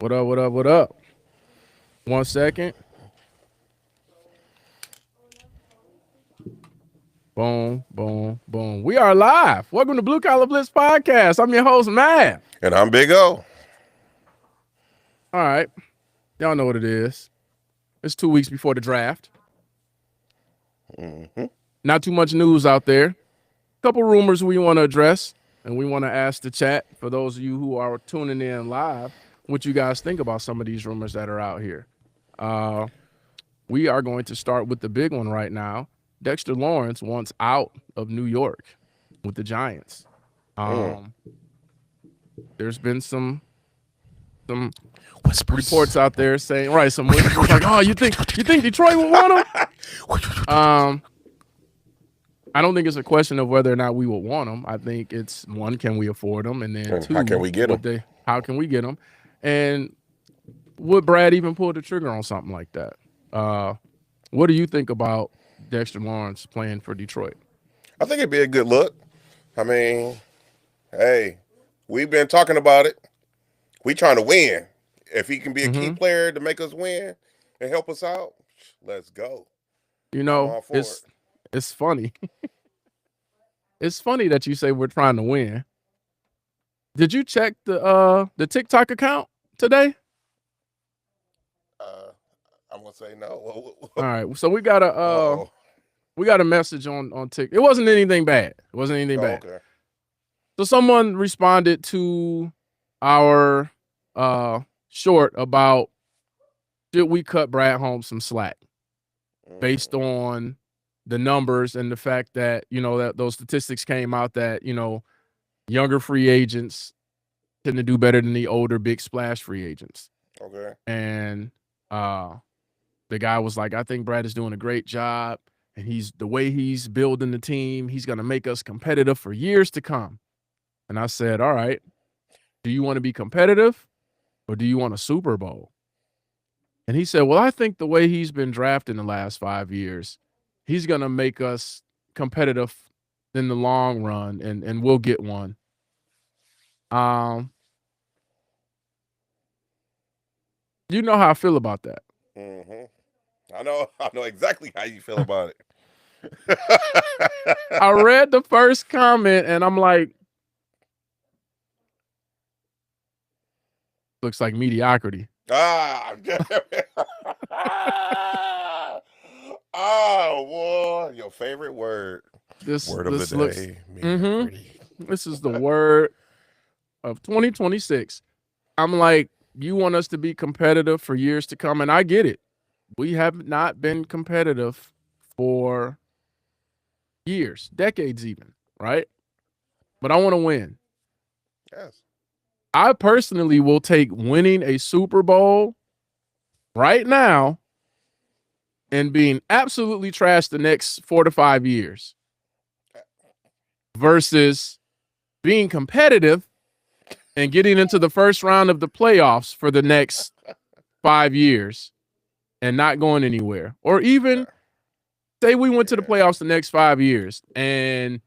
What up? What up? What up? 1 second. Boom, boom, boom. We are live. Welcome to Blue Collar Blitz Podcast. I'm your host, Matt. And I'm Big O. All right. Y'all know what it is. It's 2 weeks before the draft. Not too much news out there. Couple rumors we want to address, and we want to ask the chat, for those of you who are tuning in live, what you guys think about some of these rumors that are out here. We are going to start with the big one right now. Dexter Lawrence wants out of New York with the Giants. There's been some reports out there saying, right, some whispers like, oh, you think Detroit would want him? I don't think it's a question of whether or not we would want him. I think it's, one, can we afford him? And then two, how can we get him? How can we get him? And would Brad even pull the trigger on something like that? What do you think about Dexter Lawrence playing for Detroit? I think it'd be a good look. I mean, hey, we've been talking about it. We trying to win. If he can be a key player to make us win and help us out, let's go. You know, it's funny. It's funny that you say we're trying to win. Did you check the TikTok account today? I'm gonna say no. All right, so we got a message on TikTok. It wasn't anything bad. Bad. Okay. So someone responded to our short about, should we cut Brad Holmes some slack based on the numbers and the fact that, you know, that those statistics came out that, you know, younger free agents tend to do better than the older big splash free agents. Okay. And the guy was like, I think Brad is doing a great job, and the way he's building the team, he's going to make us competitive for years to come. And I said, all right, do you want to be competitive or do you want a Super Bowl? And he said, well, I think the way he's been drafted in the last 5 years, he's going to make us competitive in the long run, and we'll get one. You know how I feel about that. I know exactly how you feel about it. I read the first comment and I'm like, looks like mediocrity. Oh, boy, your favorite word. Word of the day. Mediocrity. This is the word of 2026. I'm like, you want us to be competitive for years to come, and I get it. We have not been competitive for years, decades even, right? But I want to win. Yes. I personally will take winning a Super Bowl right now and being absolutely trashed the next 4 to 5 years versus being competitive and getting into the first round of the playoffs for the next 5 years and not going anywhere. Or even say we went to the playoffs the next 5 years and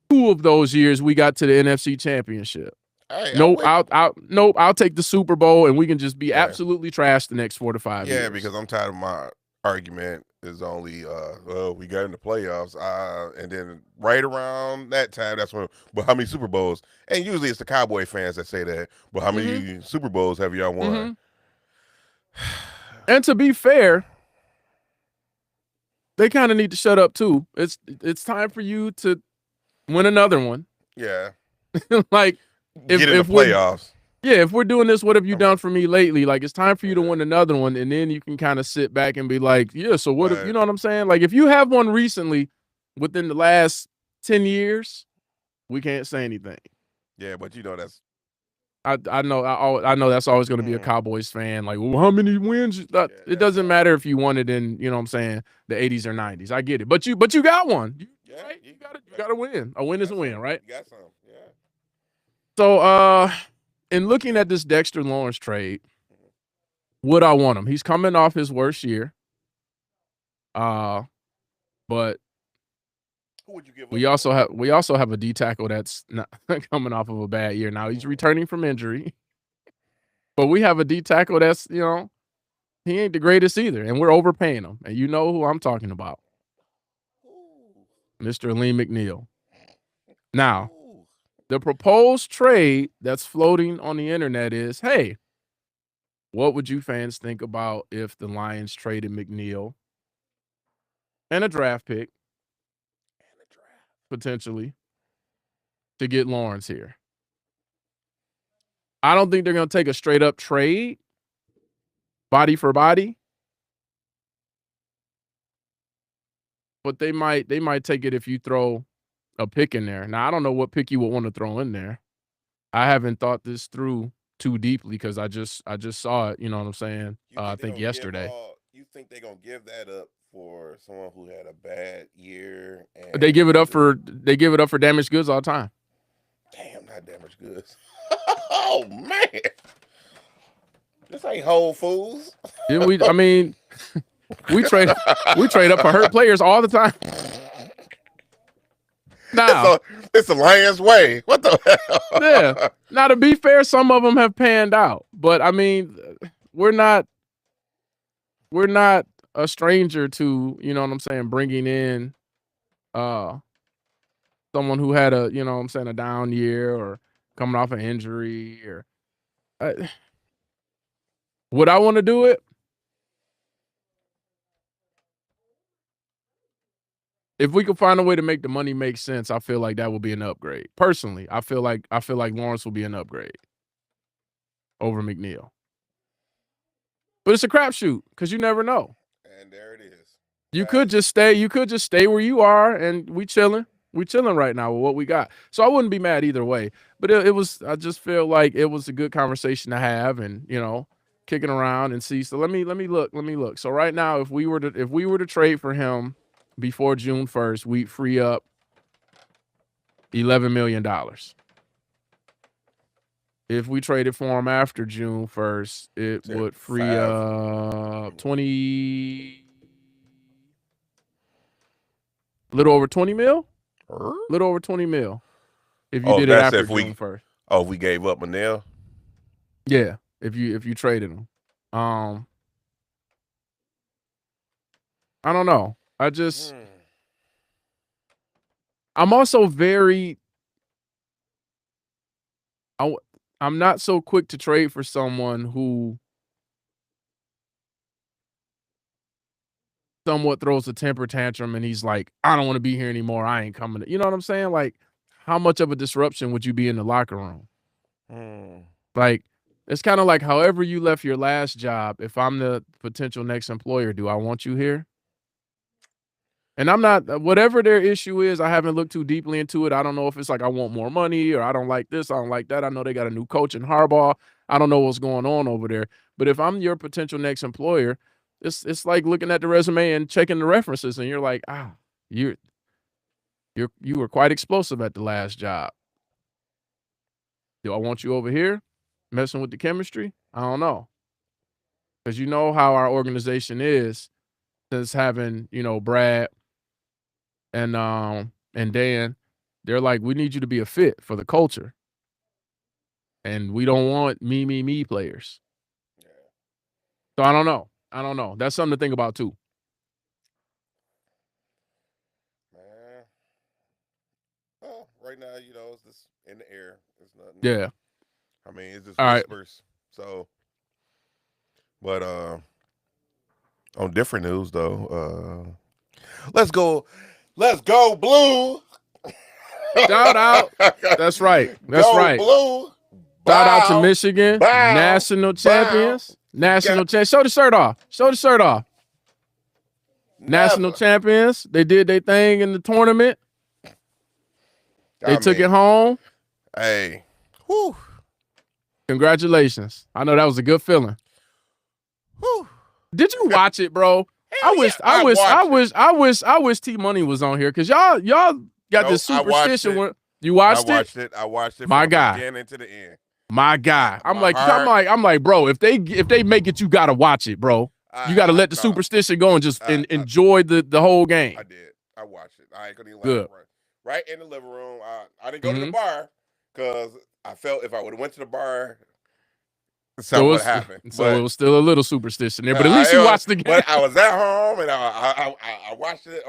2 of those years we got to the NFC Championship. Hey, I'll take the Super Bowl and we can just be absolutely trashed the next 4 to 5 years. Yeah, because I'm tired of my argument is only we got in the playoffs, and then right around that time, that's when. But how many Super Bowls? And usually it's the Cowboy fans that say that. But how many Super Bowls have y'all won? And to be fair, they kind of need to shut up too. It's time for you to win another one. Yeah, like get in the playoffs. If we're doing this, what have you done for me lately? Like, it's time for you to win another one, and then you can kind of sit back and be like, yeah, so what if, you know what I'm saying? Like, if you have one recently within the last 10 years, we can't say anything. Yeah, but you know that's I know that's always going to be a Cowboys fan. Like, well, how many wins? It doesn't matter if you won it in, you know what I'm saying, the 80s or 90s. I get it. But you got one. Right? You got to win. A win is a win, right? You got some. Yeah. So, in looking at this Dexter Lawrence trade, would I want him? He's coming off his worst year. But who would you give we also have a D tackle that's not coming off of a bad year. Now he's returning from injury. But we have a D tackle that's, he ain't the greatest either, and we're overpaying him. And you know who I'm talking about, Mr. Lee McNeil. Now, the proposed trade that's floating on the internet is, hey, what would you fans think about if the Lions traded McNeil and a draft pick, potentially, to get Lawrence here? I don't think they're going to take a straight up trade, body for body, but they might take it if you throw a pick in there. Now, I don't know what pick you would want to throw in there. I haven't thought this through too deeply because I just saw it, you know what I'm saying? I think yesterday. You think they're gonna give that up for someone who had a bad year? And They give it up for damaged goods all the time. Damn, not damaged goods. Oh man, this ain't Whole Foods. Didn't we? I mean, we trade up for hurt players all the time. Now it's the Lions way. What the hell? Yeah. Now, to be fair, some of them have panned out, but I mean, we're not a stranger to, you know what I'm saying, bringing in someone who had a, you know what I'm saying, a down year or coming off an injury or would I want to do it? If we could find a way to make the money make sense, I feel like that would be an upgrade. Personally, I feel like Lawrence will be an upgrade over McNeil. But it's a crapshoot because you never know. And there it is. You could just stay where you are, and we chilling right now with what we got. So I wouldn't be mad either way. But it was, I just feel like it was a good conversation to have, and kicking around and see. So let me look. So right now, if we were to trade for him before June 1st, we'd free up $11 million. If we traded for him after June 1st, it would free up 20. Little over 20 mil? Little over 20 mil. If you did it after June 1st. Oh, if we gave up Manel? Yeah, if you traded him. I don't know. I'm also I'm not so quick to trade for someone who somewhat throws a temper tantrum and he's like, I don't want to be here anymore. I ain't coming. You know what I'm saying? Like, how much of a disruption would you be in the locker room? Like, it's kind of like however you left your last job. If I'm the potential next employer, do I want you here? And I'm not, whatever their issue is, I haven't looked too deeply into it. I don't know if it's like I want more money or I don't like this, I don't like that. I know they got a new coach in Harbaugh. I don't know what's going on over there. But if I'm your potential next employer, it's like looking at the resume and checking the references, and you're like, you were quite explosive at the last job. Do I want you over here messing with the chemistry? I don't know. Because you know how our organization is, since having, Brad and Dan, they're like, we need you to be a fit for the culture. And we don't want me players. So I don't know. That's something to think about too. Man. Well, right now, it's just in the air. It's nothing. Yeah. I mean, it's just whispers. Right. So, but on different news though, let's go Blue. Shout out. That's right. That's right. Blue. Shout out to Michigan, national champions. National champions. Show the shirt off. National champions. They did their thing in the tournament. They took it home. Hey. Whew. Congratulations. I know that was a good feeling. Whew. Did you watch it, bro? I wish T Money was on here because y'all got this superstition. You watched it? I watched it. My guy. From the beginning to the end. My guy. I'm like, bro, if they make it, you gotta watch it, bro. You gotta let the superstition go and just enjoy the whole game. I did. I watched it. I ain't gonna even Good. Right in the living room. I didn't go to the bar because I felt if I would have went to the bar, So what happened? So it was still a little superstition there, but at Nah, least you watched the game. but I was at home and I watched it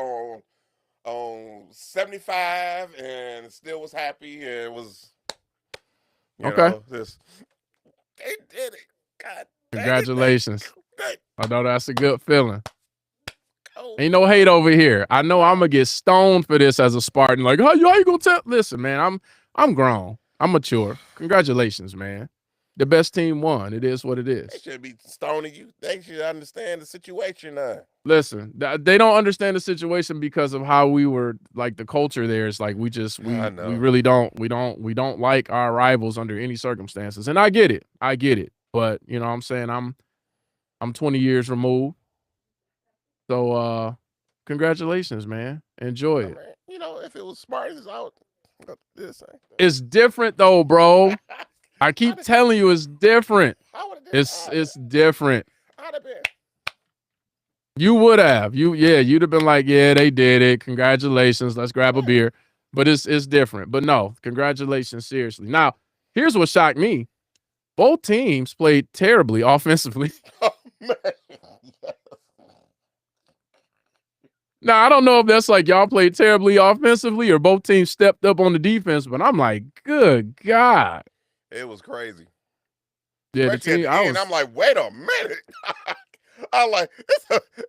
on 75 and still was happy and it was Okay. this they did it. God dang Congratulations. it. I know that's a good feeling. Ain't no hate over here. I know I'm gonna get stoned for this as a Spartan. Like, how you gonna tell? Listen, man, I'm grown. I'm mature. Congratulations, man. The best team won. It is what it is. They should be stoning you. They should understand the situation. Listen, they don't understand the situation because of how we were, like, the culture there is like we really don't like our rivals under any circumstances. And I get it. But you know what I'm saying? I'm 20 years removed. So congratulations, man. Enjoy it. If it was Spartans out, It's different though, bro. I keep telling you, it's different. It's different. I'd have been. You would have. You'd have been like, yeah, they did it. Congratulations. Let's grab a beer. But it's different. But no, congratulations, seriously. Now, here's what shocked me. Both teams played terribly offensively. Oh, man. Now, I don't know if that's like y'all played terribly offensively or both teams stepped up on the defense, but I'm like, good God. It was crazy. Yeah, the team, I'm like, wait a minute. I'm like,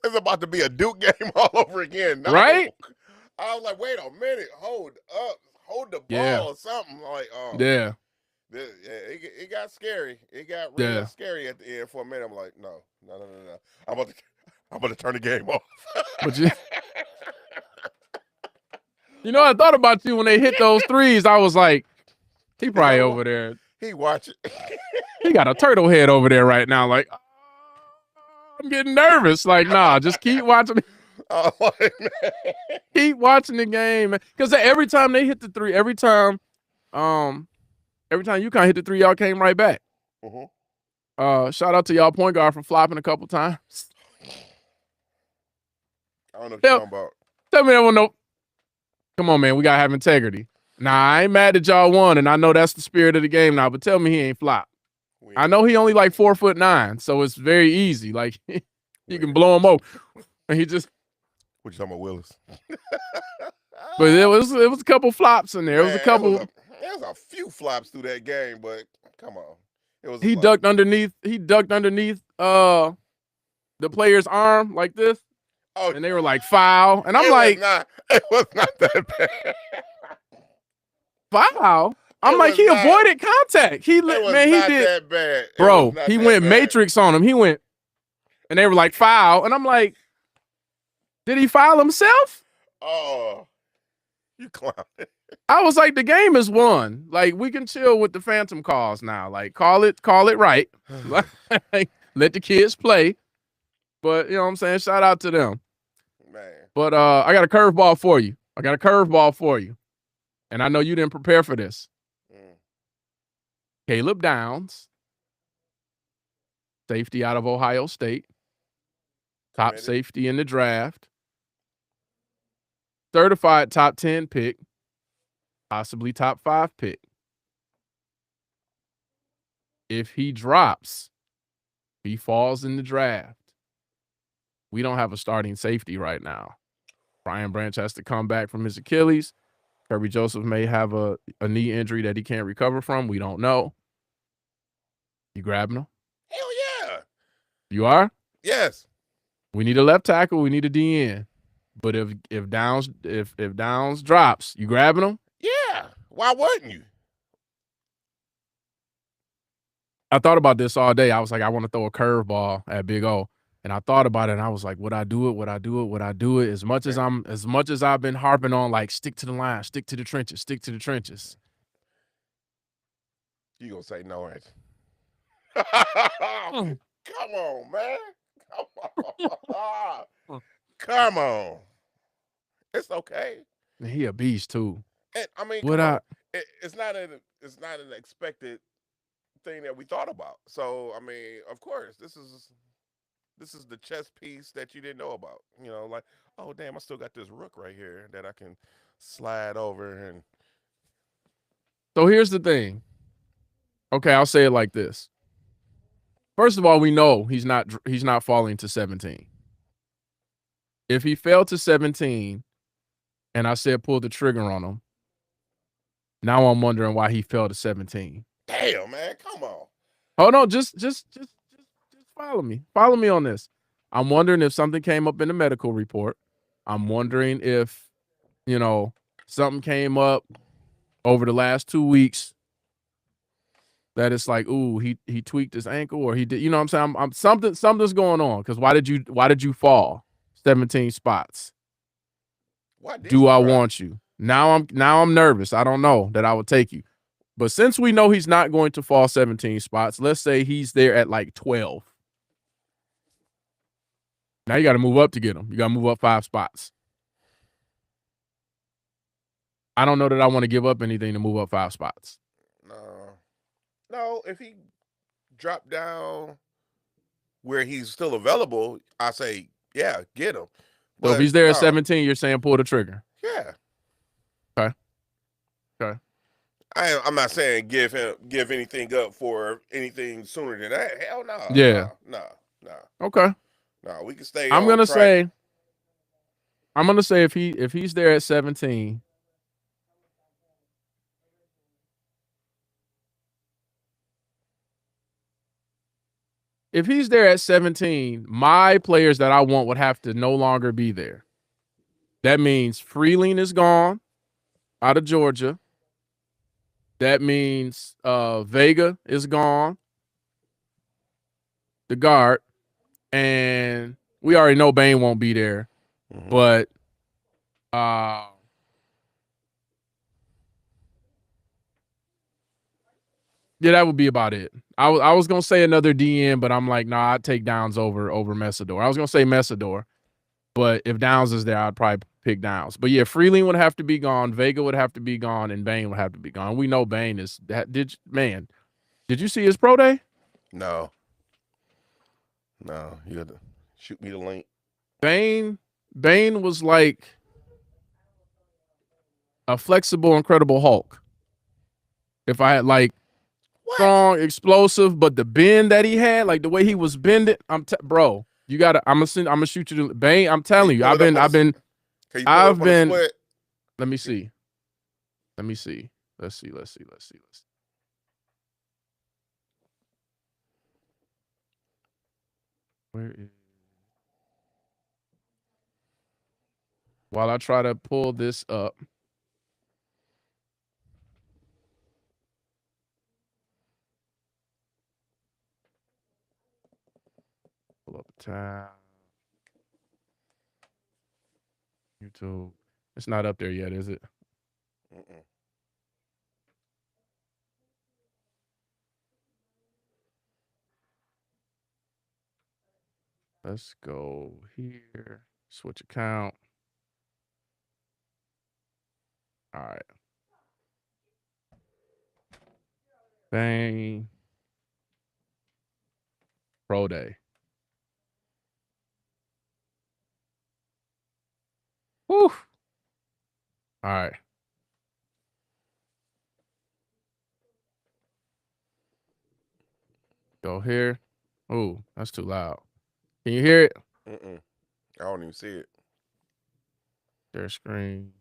it's about to be a Duke game all over again. No. Right? I was like, wait a minute. Hold up. Hold the ball or something. Like, yeah. It got scary. It got really scary at the end for a minute. I'm like, no. I'm about to turn the game off. But I thought about you when they hit those threes. I was like, he probably over there. He watching. He got a turtle head over there right now. Like, I'm getting nervous. Like, nah, just keep watching. Keep watching the game, because every time they hit the three, every time you kind of hit the three, y'all came right back. Mm-hmm. Shout out to y'all point guard for flopping a couple times. I don't know what you're talking about. Tell me that one. No. Come on, man. We gotta have integrity. Nah, I ain't mad that y'all won, and I know that's the spirit of the game now. But tell me he ain't flop. I know he only like 4'9", so it's very easy. Like you can blow him over, and he just. What you talking about, Willis? But it was a couple flops in there. Man, it was a couple. There was a few flops through that game, but come on. He ducked underneath. The player's arm like this. Oh, and they were like, foul. And I'm like, it was not that bad. Foul? I'm like, he avoided contact. He did that bad. Bro, he went Matrix on him. He went, and they were like, foul. And I'm like, did he foul himself? Oh, you clown. I was like, the game is won. Like, we can chill with the phantom calls now. Like, call it right. Like, let the kids play. But you know what I'm saying? Shout out to them. Man. But I got a curveball for you. And I know you didn't prepare for this. Caleb Downs, safety out of Ohio State, top safety in the draft, certified top 10 pick, possibly top 5 pick. If he drops, he falls in the draft. We don't have a starting safety right now. Brian Branch has to come back from his Achilles. Kirby Joseph may have a knee injury that he can't recover from. We don't know. You grabbing him? Hell yeah. You are? Yes. We need a left tackle. We need a DN. But if Downs drops, you grabbing him? Yeah. Why wouldn't you? I thought about this all day. I was like, I want to throw a curveball at Big O. And I thought about it, and I was like, would I do it? As much as I've been harping on, like, stick to the line, stick to the trenches. You gonna say no, ain't you? Come on, man. Come on. It's okay. He a beast too. And, I mean, it's not an expected thing that we thought about. So I mean, of course, this is the chess piece that you didn't know about. Like, oh damn, I still got this rook right here that I can slide over. And so here's the thing. Okay, I'll say it like this. First of all, we know he's not falling to 17. If he fell to 17 and I said pull the trigger on him, now I'm wondering why he fell to 17. Damn, man, come on. Oh no, just follow me. Follow me on this. I'm wondering if something came up in the medical report. I'm wondering if, something came up over the last 2 weeks that it's like, ooh, he tweaked his ankle or he did, you know what I'm saying? Something's going on. Because why did you fall 17 spots? Do I want you? Now I'm nervous. I don't know that I would take you. But since we know he's not going to fall 17 spots, let's say he's there at like 12. Now you got to move up to get him. You got to move up 5 spots. I don't know that I want to give up anything to move up 5 spots. No, if he dropped down where he's still available, I say, yeah, get him. So if he's there at 17, you're saying pull the trigger. Yeah. Okay. I'm not saying give anything up for anything sooner than that. Hell no. Yeah. No. Okay. No, we can stay. I'm gonna say if he's there at 17. If he's there at 17, my players that I want would have to no longer be there. That means Freeling is gone out of Georgia. That means Vega is gone, the guard. And we already know Bane won't be there. Mm-hmm. But yeah, that would be about it. I was going to say another DN, but I'm like, nah, I'd take Downs over Messidor. I was going to say Messidor, but if Downs is there, I'd probably pick Downs. But yeah, Freeling would have to be gone, Vega would have to be gone, and Bane would have to be gone. We know Bane is that. Did you see his pro day? No, you had to shoot me the link. Bane was like a flexible, Incredible Hulk. If I had like strong, explosive, but the bend that he had, like the way he was bending, bro, you gotta. I'm gonna shoot you to Bane. I'm telling you, I've been. Let me see. Let's see. Where is? While I try to pull this up. Pull up the tab. YouTube. It's not up there yet, is it? Mm-mm. Let's go here. Switch account. All right. Bang. Pro day. Whew. All right. Go here. Oh, that's too loud. Can you hear it? I don't even see it. Share screen.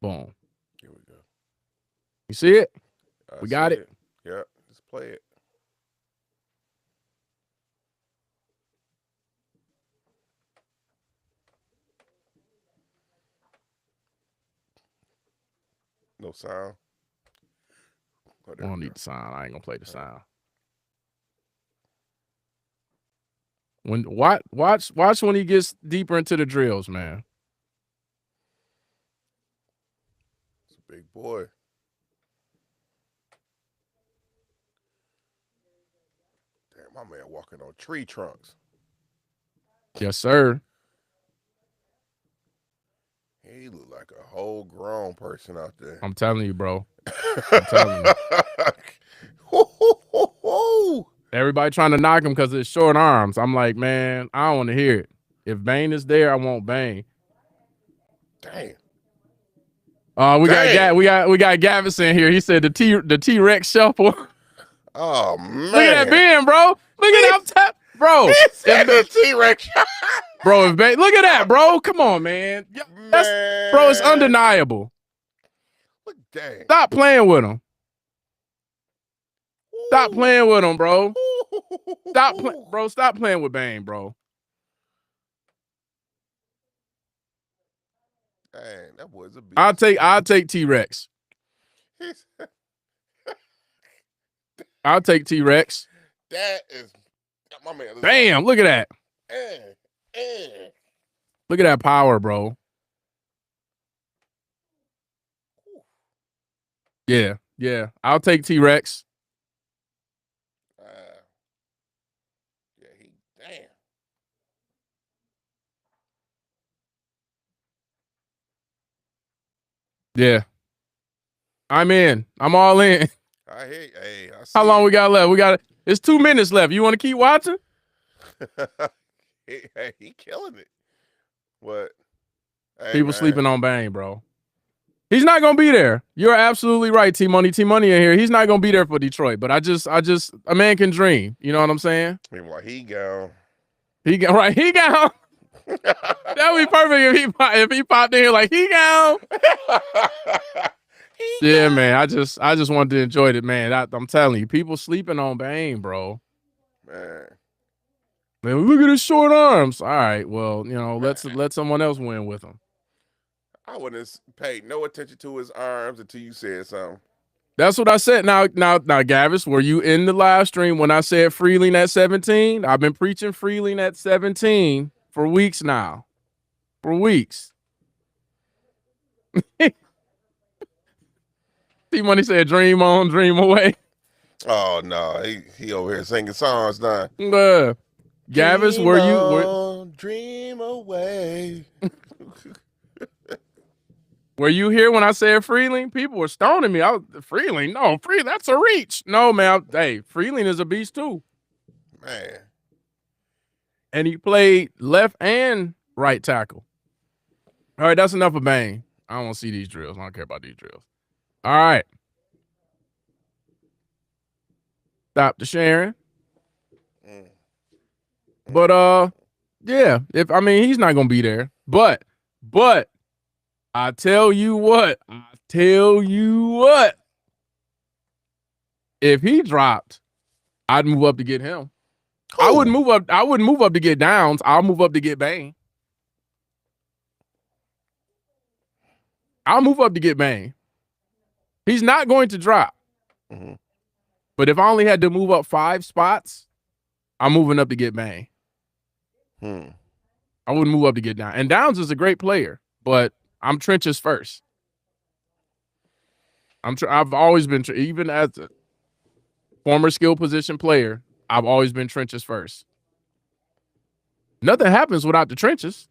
Boom. Here we go. You see it? We got it. Yeah, just play it. No sound. We don't need the sound. I ain't gonna play the sound. Watch when he gets deeper into the drills, man. It's a big boy. Damn, my man walking on tree trunks. Yes, sir. He look like a whole grown person out there. I'm telling you, bro. I'm telling you. Everybody trying to knock him because of his short arms. I'm like, man, I don't want to hear it. If Bane is there, I want Bane. Dang. We got Gavison here. He said the T-Rex shuffle. Oh man! Look at that Ben, bro. Look at that, bro. He said the T-Rex. Bro, look at that, bro. Come on, man. Bro, it's undeniable. Look, dang. Stop playing with him. Stop playing with him, bro. Stop playing with Bane, bro. Dang, that boy's a beast. I'll take T-Rex. I'll take T-Rex. That is my man. Damn, look at that. Look at that power, bro. Yeah. I'll take T-Rex. Damn. Yeah. I'm in. I'm all in. I hate. Hey, I see. How long we got left? It's 2 minutes left. You want to keep watching? he killing it. What? Hey, People sleeping on Bane, bro. He's not gonna be there. You're absolutely right, T Money in here. He's not gonna be there for Detroit. But I just a man can dream. You know what I'm saying? Meanwhile, he gone. He gone. That'd be perfect if he popped in here like he gone. Yeah, man. I just wanted to enjoy it, man. I'm telling you, people sleeping on Bane, bro. Man, look at his short arms. All right, well, let someone else win with him. I wouldn't have paid no attention to his arms until you said something. That's what I said. Now, Gavis, were you in the live stream when I said Freeling at 17? I've been preaching Freeling at 17 for weeks now. For weeks. T-Money said, dream on, dream away. Oh, no. He over here singing songs now. Gavis, dream away. Were you here when I said Freeling? People were stoning me. Freeling? No, that's a reach. No, man. Hey, Freeling is a beast too. Man. And he played left and right tackle. All right, that's enough of Bane. I don't want to see these drills. I don't care about these drills. All right. Stop the sharing. But yeah, he's not gonna be there. But I tell you what. If he dropped, I'd move up to get him. Cool. I wouldn't move up to get Downs. I'll move up to get Bane. I'll move up to get Bane. He's not going to drop. Mm-hmm. But if I only had to move up 5 spots, I'm moving up to get Bane. I wouldn't move up to get Downs. And Downs is a great player, but I'm trenches first. I've always been, even as a former skill position player, I've always been trenches first. Nothing happens without the trenches.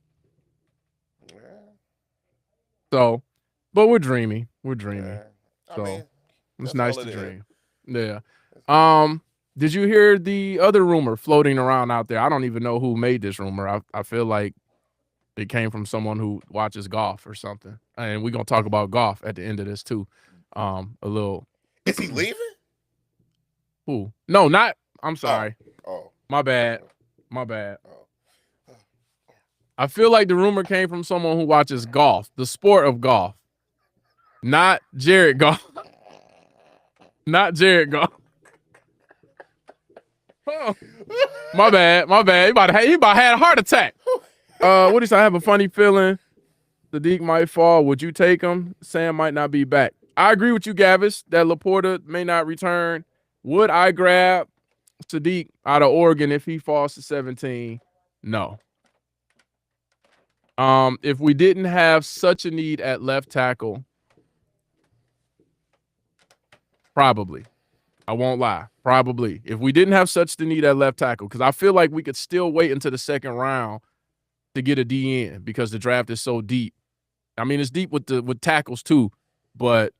So, but we're dreaming. So it's nice to dream. Yeah. Did you hear the other rumor floating around out there? I don't even know who made this rumor. I feel like it came from someone who watches golf or something. And we're going to talk about golf at the end of this too. A little. Is he leaving? Who? No, not. I'm sorry. Oh. My bad. I feel like the rumor came from someone who watches golf, the sport of golf. Not Jared Goff. Not Jared Goff. Oh. My bad. He about to have a heart attack. What is I have a funny feeling Sadiq might fall. Would you take him? Sam might not be back. I agree with you, Gavis, that Laporta may not return. Would I grab Sadiq out of Oregon if he falls to 17? No. If we didn't have such a need at left tackle, probably. I won't lie. Probably. If we didn't have such the need at left tackle, because I feel like we could still wait until the second round to get a DN because the draft is so deep. I mean, it's deep with tackles too, but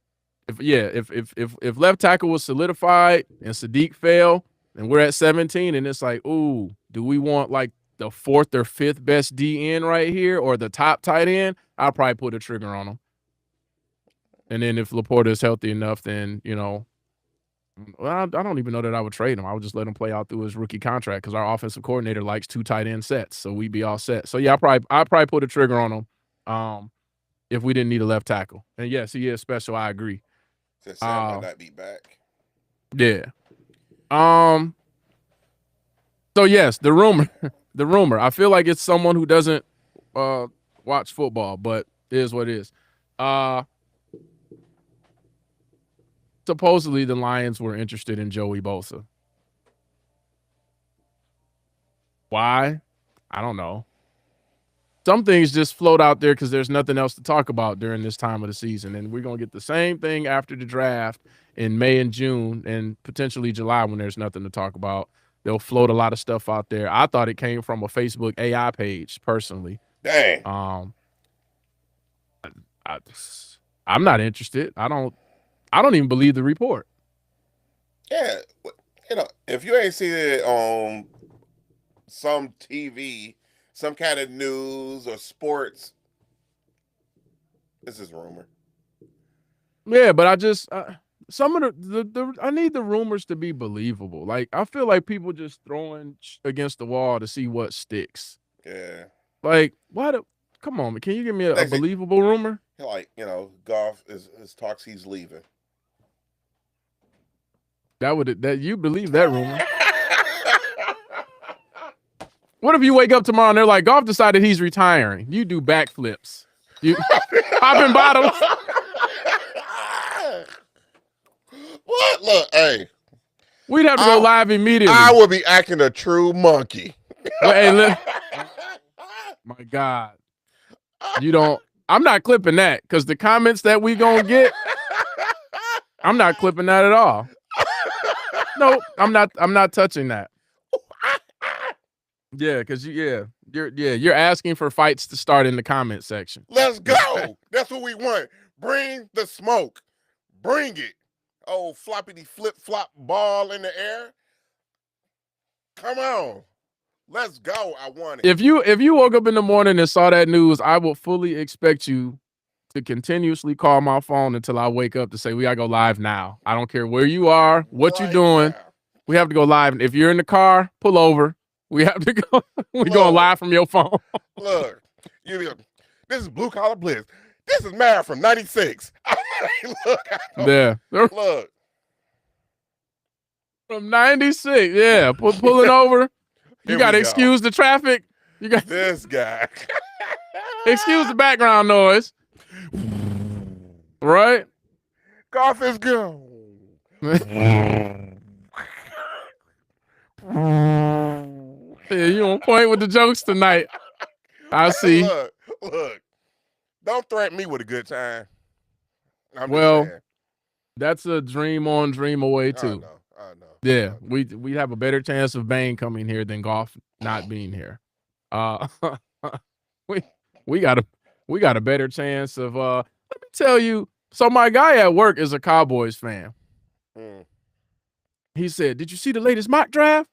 if left tackle was solidified and Sadiq fell and we're at 17 and it's like, ooh, do we want like the 4th or 5th best DN right here or the top tight end? I'll probably put a trigger on him. And then if Laporta is healthy enough, then, Well, I don't even know that I would trade him. I would just let him play out through his rookie contract because our offensive coordinator likes 2 tight end sets, so we'd be all set. So yeah, I'd probably pull the trigger on him, if we didn't need a left tackle. And yes, he is special. I agree. Since Sam might not be back. Yeah. So yes, the rumor, the rumor. I feel like it's someone who doesn't watch football, but it is what it is. Supposedly the Lions were interested in Joey Bosa. Why? I don't know. Some things just float out there because there's nothing else to talk about during this time of the season. And we're going to get the same thing after the draft in May and June and potentially July when there's nothing to talk about. They'll float a lot of stuff out there. I thought it came from a Facebook AI page, personally. Dang. I'm not interested. I don't even believe the report. Yeah. If you ain't seen it on some TV, some kind of news or sports, this is rumor. Yeah, but I just some of the I need the rumors to be believable. Like I feel like people just throwing against the wall to see what sticks. Yeah. Like come on, man. Can you give me a believable rumor? Like, Goff is talks he's leaving. That you believe that rumor? What if you wake up tomorrow and they're like, Goff decided he's retiring? You do backflips. You popping bottles. What? Look, hey. We'd have to go live immediately. I would be acting a true monkey. But, hey, look. My God. I'm not clipping that because the comments that we gonna get, I'm not clipping that at all. No, I'm not touching that. Yeah, because you're asking for fights to start in the comment section. Let's go. That's what we want. Bring the smoke. Bring it. Oh, floppity flip flop ball in the air. Come on. Let's go. I want it. If you woke up in the morning and saw that news, I will fully expect you to continuously call my phone until I wake up to say we gotta go live now. I don't care where you are, what you're doing. Now. We have to go live. If you're in the car, pull over. We have to go. We're going live from your phone. Look, this is Blue Collar Blitz. This is Mad from '96. Look. From '96, yeah. Pulling over. You got to excuse the traffic. You got this guy. Excuse the background noise. Right? Golf is good. Yeah, you on point with the jokes tonight. I see. Look. Don't threaten me with a good time. That's a dream on, dream away too. I know. Yeah, we have a better chance of Bane coming here than Goff not being here. We got a better chance of let me tell you. So my guy at work is a Cowboys fan. He said, "Did you see the latest mock draft?"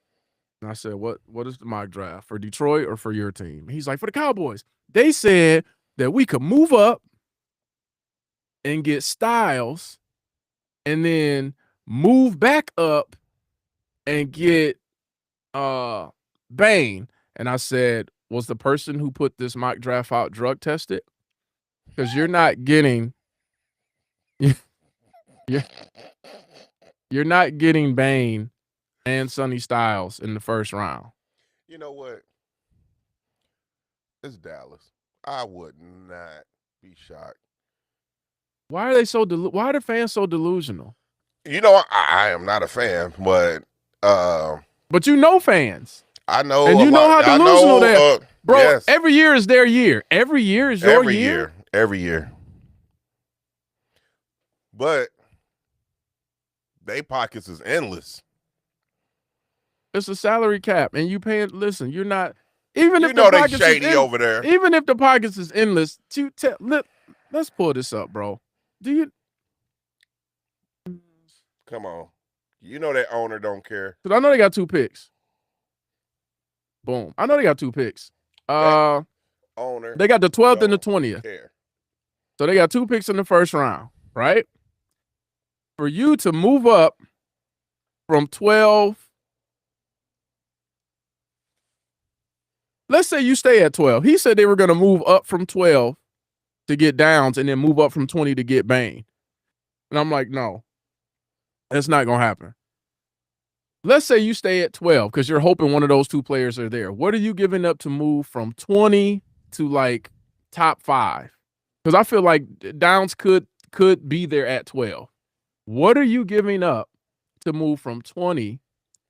And I said, What is the mock draft? For Detroit or for your team? He's like, for the Cowboys. They said that we could move up and get Styles and then move back up and get Bane. And I said, was the person who put this mock draft out drug tested? Because you're not getting you're not getting Bane and Sonny Styles in the first round. You know what? It's Dallas. I would not be shocked. Why are they why are the fans so delusional? I am not a fan, but you know fans. I know, and you know how delusional they are, bro. Yes. Every year is their year. Every year is your year. Every year. But they pockets is endless. It's a salary cap, and you paying. Listen, you're not. Even if the pockets they shady over there. Even if the pockets is endless, let's pull this up, bro. Do you? Come on, that owner don't care. Because I know they got 2 picks. Boom. I know they got 2 picks. Owner. They got the 12th and the 20th. Care. So they got 2 picks in the first round, right? For you to move up from 12. Let's say you stay at 12. He said they were going to move up from 12 to get Downs and then move up from 20 to get Bain. And I'm like, no, that's not going to happen. Let's say you stay at 12 because you're hoping one of those two players are there. What are you giving up to move from 20 to like top 5? Because I feel like Downs could be there at 12. What are you giving up to move from 20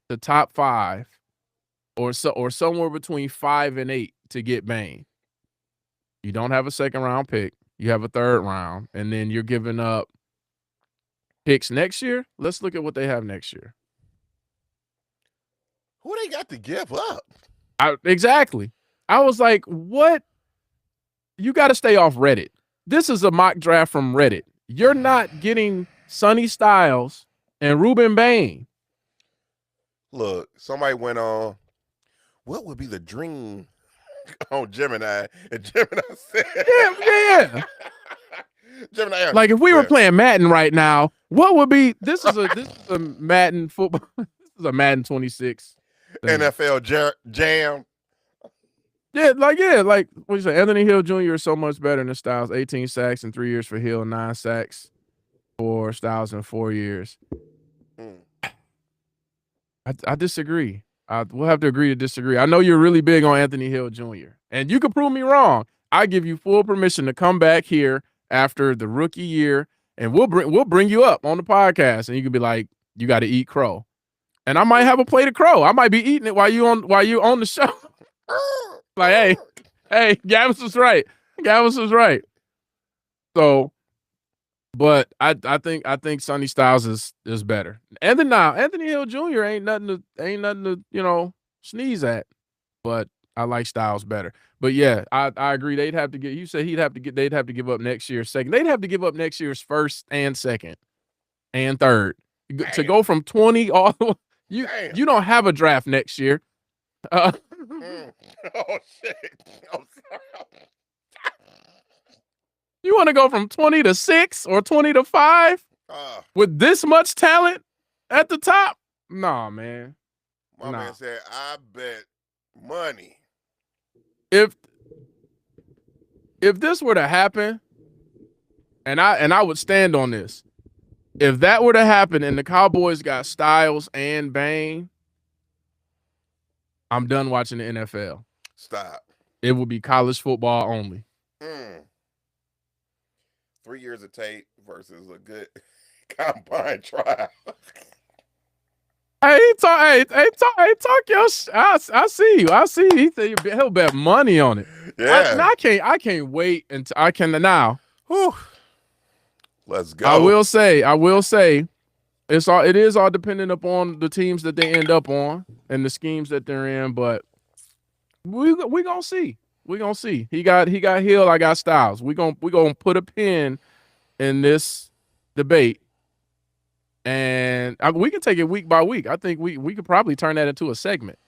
to top 5 or somewhere between 5 and 8 to get Bain? You don't have a second round pick. You have a third round, and then you're giving up picks next year. Let's look at what they have next year. Who they got to give up? Exactly. I was like, what? You got to stay off Reddit. This is a mock draft from Reddit. You're not getting Sonny Styles and Ruben Bain. Look, somebody went on, what would be the dream on Gemini? And Gemini said, Yeah. Gemini, like if we were playing Madden right now, what would be? This is a Madden football. This is a Madden 26 thing. NFL jam. Yeah, like what you say? Anthony Hill Jr. is so much better than Styles. 18 sacks in 3 years for Hill, 9 sacks for Styles in 4 years. I disagree. We'll have to agree to disagree. I know you're really big on Anthony Hill Jr. and you can prove me wrong. I give you full permission to come back here after the rookie year, and we'll bring you up on the podcast, and you can be like, you got to eat crow, and I might have a plate of crow. I might be eating it while you on the show. Like, hey, Gavis was right. So, but I think Sonny Styles is better. And then now Anthony Hill Jr. ain't nothing to sneeze at. But I like Styles better. But yeah, I agree. They'd have to get. You said they'd have to give up next year's second. They'd have to give up next year's first and second and third. Damn. To go from 20 all. You don't have a draft next year. Oh shit! I'm sorry. You want to go from 20 to 6 or 20 to 5 with this much talent at the top? Nah, man. My man said, "I bet money." If this were to happen, and I would stand on this, if that were to happen and the Cowboys got Styles and Bain, I'm done watching the NFL. Stop. It would be college football only. 3 years of tape versus a good combine trial. Hey, talk your I see you. He said he'll bet money on it. Yeah. I can't wait until I can now. Whew. Let's go. I will say it is all dependent upon the teams that they end up on and the schemes that they're in, but we gonna see. We're gonna see. He got Hill, I got Styles. We're gonna put a pin in this debate. And we can take it week by week. I think we could probably turn that into a segment.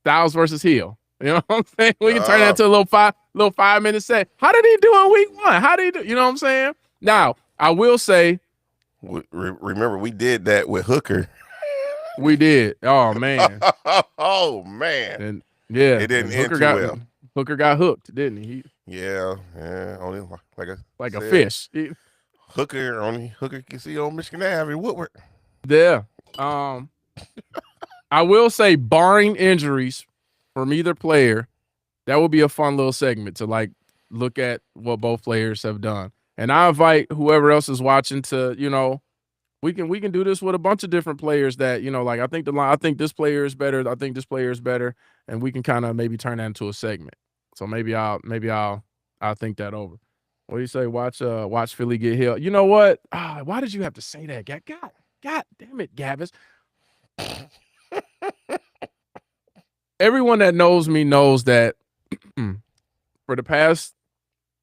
Styles versus Hill. You know what I'm saying? We can turn that into a little 5-minute set. How did he do in week 1? How did he do? You know what I'm saying? Now, I will say, remember we did that with Hooker. We did. Oh man. Oh man. And yeah, it didn't end too well. Hooker got hooked, didn't he? Yeah. Only like a fish. Hooker can see on Michigan Ave in Woodward. Yeah. I will say, barring injuries from either player, that would be a fun little segment to like look at what both players have done. And I invite whoever else is watching to, we can do this with a bunch of different players that, like I think this player is better. I think this player is better, and we can kind of maybe turn that into a segment. So maybe I'll think that over. What do you say? Watch Philly get Hill. You know what? Why did you have to say that? God damn it, Gavis. Everyone that knows me knows that for the past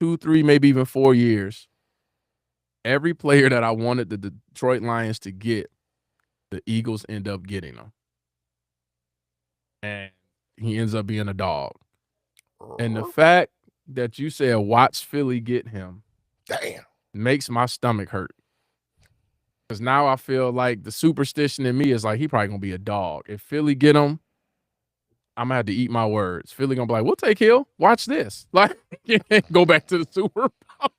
2, 3, maybe even 4 years, every player that I wanted the Detroit Lions to get, the Eagles end up getting them. And he ends up being a dog. And the fact that you said watch Philly get him, damn, makes my stomach hurt. Because now I feel like the superstition in me is like he probably gonna be a dog. If Philly get him, I'm gonna have to eat my words. Philly gonna be like, we'll take Hill. Watch this. Like, go back to the Super Bowl.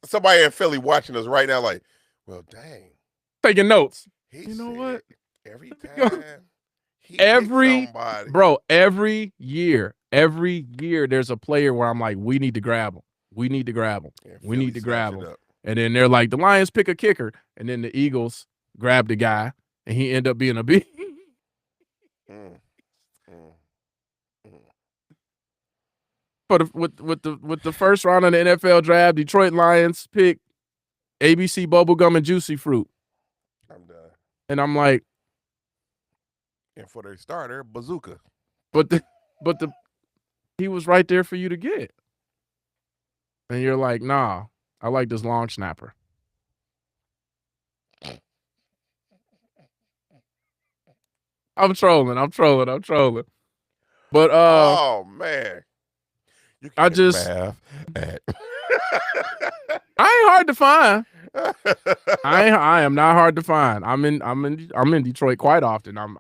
Somebody in Philly watching us right now, like, well, dang. Taking notes. He You know said what? every time he picked somebody. Every year, there's a player where I'm like, we need to grab him. We need to grab him. We need to grab him. And then they're like, the Lions pick a kicker. And then the Eagles grab the guy, and he end up being a beast. With the first round of the NFL draft, Detroit Lions pick ABC Bubblegum and Juicy Fruit. I'm done. And I'm like, and for their starter, Bazooka. But he was right there for you to get. And you're like, nah, I like this long snapper. I'm trolling. But oh man. You can I just math at I ain't hard to find. I am not hard to find. I'm in Detroit quite often. I'm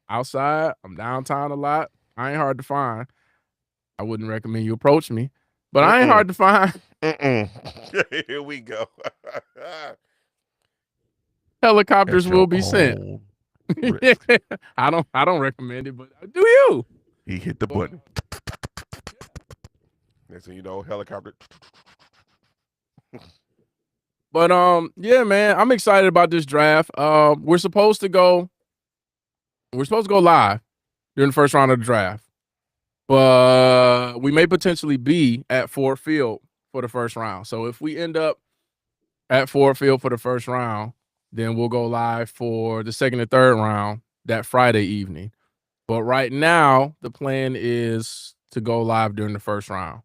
outside. I'm downtown a lot. I ain't hard to find. I wouldn't recommend you approach me, but I ain't hard to find. Here we go. Helicopters will be sent. I don't recommend it, but do you? He hit the button. Next thing you know, helicopter. But yeah, man, I'm excited about this draft. We're supposed to go live during the first round of the draft, but we may potentially be at Ford Field for the first round. So if we end up at Ford Field for the first round, then we'll go live for the second and third round that Friday evening. But right now, the plan is to go live during the first round.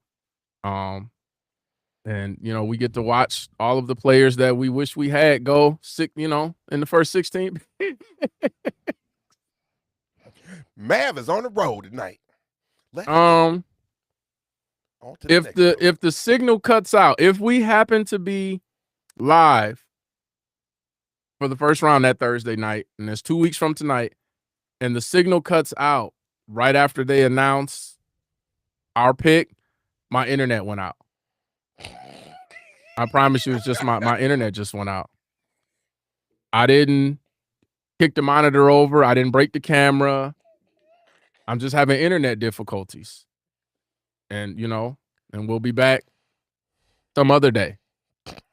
And we get to watch all of the players that we wish we had go in the first 16. Mav is on the road tonight. If the signal cuts out, if we happen to be live for the first round that Thursday night, and it's 2 weeks from tonight, and the signal cuts out right after they announce our pick, my internet went out. I promise you, it's just my internet just went out. I didn't kick the monitor over. I didn't break the camera. I'm just having internet difficulties. And, and we'll be back some other day.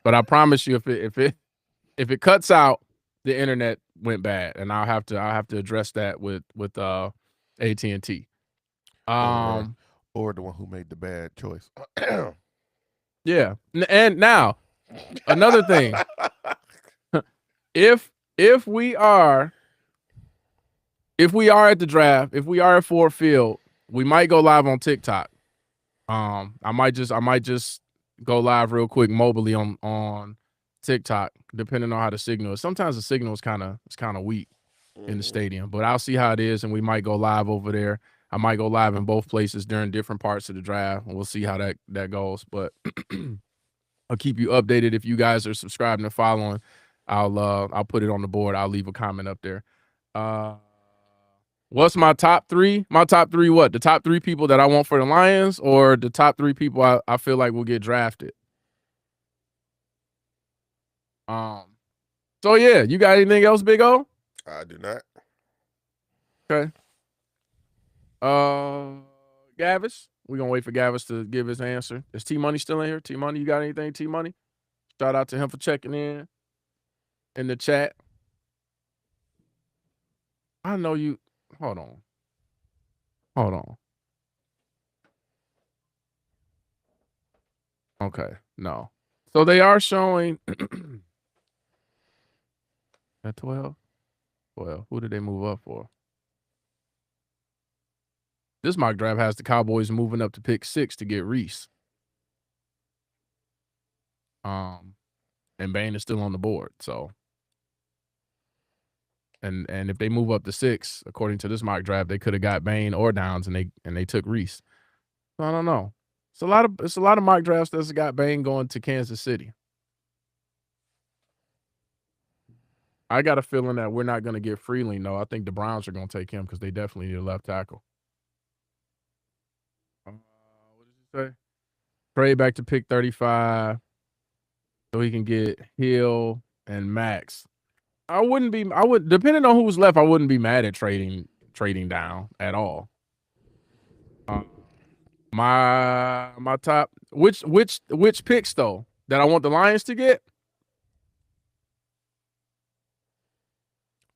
But I promise you, if it cuts out, the internet went bad, and I'll have to address that with AT&T. Or the one who made the bad choice. Yeah. And now, another thing. If we are at the draft, if we are at Ford Field, we might go live on TikTok. I might just go live real quick mobily on TikTok, depending on how the signal is. Sometimes the signal is kind of weak in the stadium, but I'll see how it is, and we might go live over there. I might go live in both places during different parts of the draft, and we'll see how that goes. But I'll keep you updated. If you guys are subscribing and following, I'll put it on the board. I'll leave a comment up there. What's my top three? My top three what? The top three people that I want for the Lions, or the top three people I feel like will get drafted? So yeah, you got anything else, Big O? I do not. Okay. Gavis, we're gonna wait for Gavis to give his answer. Is T Money still in here? T Money, you got anything? T Money? Shout out to him for checking in the chat. I know you. Hold on. Okay, no. So they are showing at 12. Well, who did they move up for? This mock draft has the Cowboys moving up to pick 6 to get Reese. And Bain is still on the board. So, and if they move up to 6, according to this mock draft, they could have got Bain or Downs, and they took Reese. So I don't know. It's a lot of mock drafts that's got Bain going to Kansas City. I got a feeling that we're not gonna get Freeling, though. I think the Browns are gonna take him because they definitely need a left tackle. What did you say? Trade back to pick 35 so he can get Hill and Max. I would depending on who's left, I wouldn't be mad at trading down at all. My top which picks though that I want the Lions to get?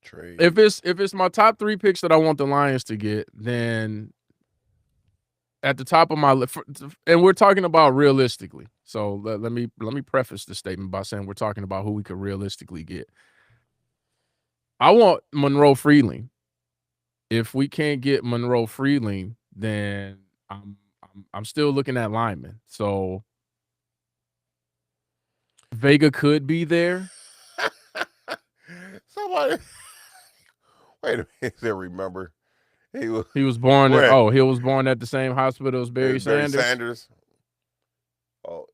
Trade. If it's my top 3 picks that I want the Lions to get, then at the top of my list, and we're talking about realistically. So let me preface the statement by saying we're talking about who we could realistically get. I want Monroe Freeling. If we can't get Monroe Freeling, then I'm still looking at linemen. So Vega could be there. Somebody, wait a minute. I remember He was born. He was born at the same hospital as Barry Sanders. Oh,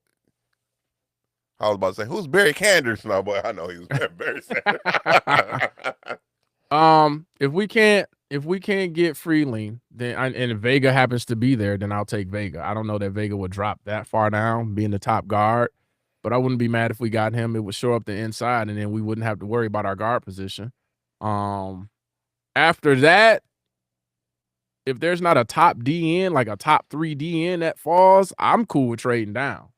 I was about to say who's Barry Sanders? No, but I know he was Barry Sanders. If we can't get Freeling, then and if Vega happens to be there, then I'll take Vega. I don't know that Vega would drop that far down, being the top guard, but I wouldn't be mad if we got him. It would shore up the inside, and then we wouldn't have to worry about our guard position. After that, if there's not a top DN, like a top 3 DN that falls, I'm cool with trading down.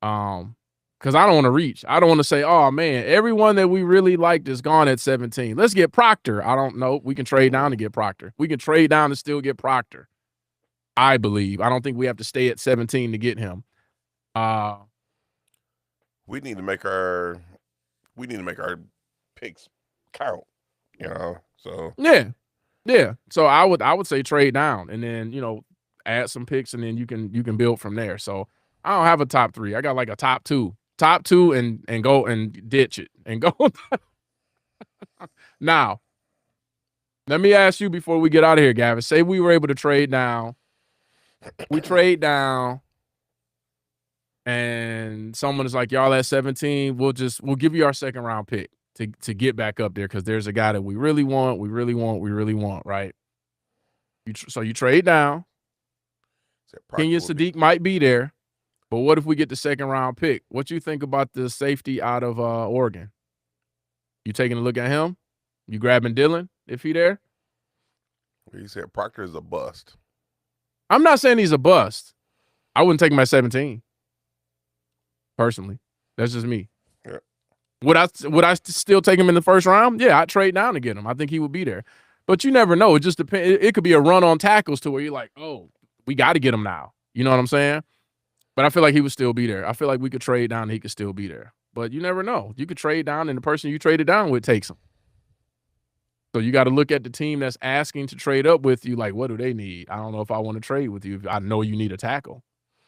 Because I don't want to reach. I don't want to say, oh man, everyone that we really liked is gone at 17. Let's get Proctor. I don't know. We can trade down to get Proctor. We can trade down to still get Proctor. I believe. I don't think we have to stay at 17 to get him. We need to make our picks count, So yeah. So I would say trade down and then, add some picks and then you can build from there. So I don't have a top 3. I got like a top 2. Top 2 and go and ditch it and go. Now, let me ask you before we get out of here, Gavin. Say we were able to trade down. We trade down and someone is like, y'all at 17, we'll give you our second round pick to get back up there because there's a guy that we really want, right? So you trade down. Kenyon Sadiq might be there. But what if we get the second round pick? What you think about the safety out of Oregon? You taking a look at him? You grabbing Dillon if he there? You said Proctor is a bust. I'm not saying he's a bust. I wouldn't take him at 17. Personally, that's just me. Yeah. Would I still take him in the first round? Yeah, I'd trade down to get him. I think he would be there. But you never know. It just depends. It could be a run on tackles to where you're like, oh, we got to get him now. You know what I'm saying? But I feel like he would still be there. I feel like we could trade down and he could still be there. But you never know. You could trade down and the person you traded down with takes him. So you got to look at the team that's asking to trade up with you like, what do they need? I don't know if I want to trade with you. I know you need a tackle.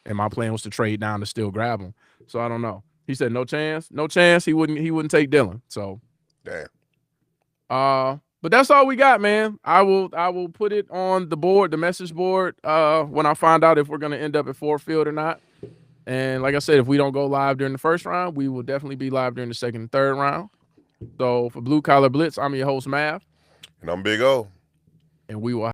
And my plan was to trade down to still grab him. So I don't know. He said no chance. No chance. He wouldn't take Dillon. So damn. But that's all we got, man. I will put it on the board, the message board, when I find out if we're gonna end up at Ford Field or not. And like I said, if we don't go live during the first round, we will definitely be live during the second and third round. So for Blue Collar Blitz, I'm your host, Mav. And I'm Big O. And we will